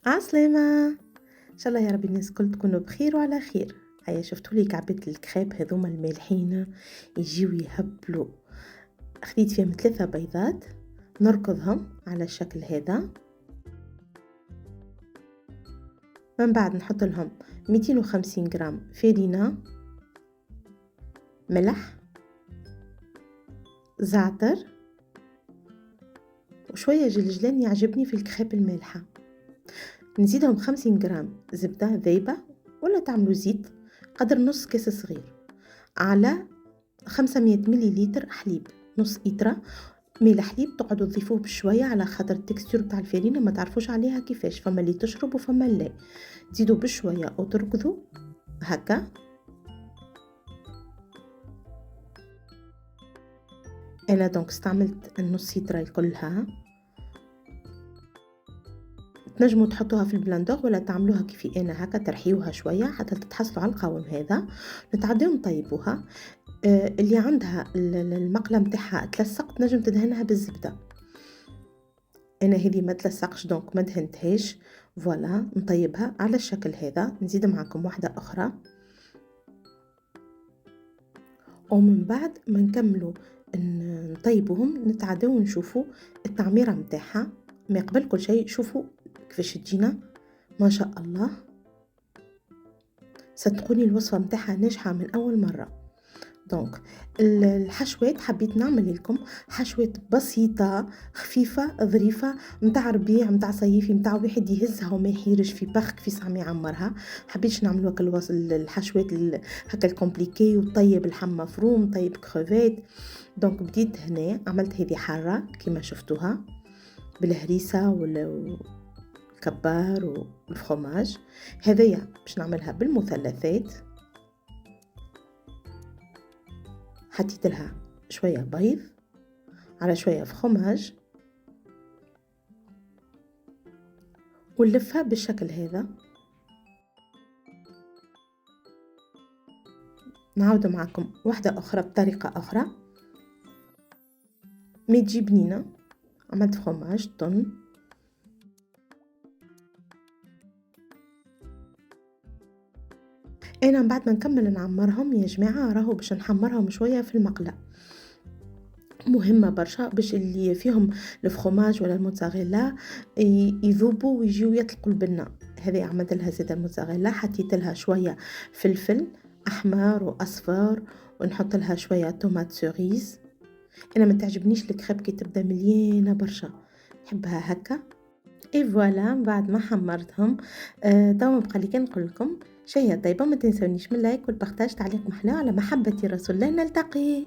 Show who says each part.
Speaker 1: عسلامة، إن شاء الله يا ربي الناس الكل تكونوا بخير وعلى خير. هيا شفتوا لي كعبة الكريب هذوما المالحين يجيو يهبلوا. خديت فيهم 3 بيضات نركضهم على الشكل هذا، من بعد نحط لهم 250 جرام فرينة، ملح، زعتر، وشوية جلجلان يعجبني في الكريب المالحة. نزيدهم 50 جرام زبدة ذايبة ولا تعملوا زيت قدر نص كاس صغير، على 500 مليلتر حليب، نص إطرة ميل حليب تقعدوا تضيفوه بشويه على خاطر التكستور تاع الفرينه ما تعرفوش عليها كيفاش، فما اللي تشرب وفما لا. تزيدوا بشويه وتركضوا هكا. انا دونك استعملت النص لتر كلها. تنجموا تحطوها في البلندر ولا تعملوها كيفي انا هكا، ترحيوها شويه حتى تتحصلوا على القوام هذا. نتعداو نطيبوها. اللي عندها المقله نتاعها تلصق تنجم تدهنها بالزبده. انا هذه ما تلصقش دونك ما دهنتهاش. فوالا نطيبها على الشكل هذا. نزيد معكم واحده اخرى، ومن بعد ما نكملوا نطيبوهم نتعداو نشوفوا التعميره نتاعها. ما قبل كل شيء شوفوا كيفاش تجينا ما شاء الله. صدقوني الوصفه نتاعها ناجحه من اول مره. دونك الحشوات حبيت نعمل لكم حشوات بسيطة خفيفة ظريفة متاع ربيع متاع صيفي متاع واحد يهزها وما يحيرش في بخ في سامي يعمرها. حبيتش نعملوا هكا الحشوات هكا الكومبليكي وطيب اللحم مفروم طيب كروفيت. دونك بديت هنا عملت هذه حارة كما شفتوها بالهريسة والكبار والفرماج. هذيا باش نعملها بالمثلثات. حطيت لها شوية بيض على شوية فرماج ونلفها بالشكل هذا. نعاود معكم واحدة أخرى بطريقة أخرى ما تجي بنينة. عملت فرماج طن، أنا بعد ما نكمل نعمرهم يا جماعة راهو باش نحمرهم شوية في المقلة مهمة برشا باش اللي فيهم الفرماج ولا الموتزاريلا يذوبوا ويجيو يطلقوا البنة. هذه عملت لها زيت الموتزاريلا، حطيت لها شوية فلفل أحمر وأصفر ونحط لها شوية طوماط سوريز. أنا ما تعجبنيش الكريب كي تبدا مليانة برشا، نحبها هكا. اي فوالا بعد ما حمرتهم توا بقى لي نقول لكم شهية طيبة. ما تنسونيش من لايك والبارتاج تعليق محلى على محبتي رسول الله. نلتقي.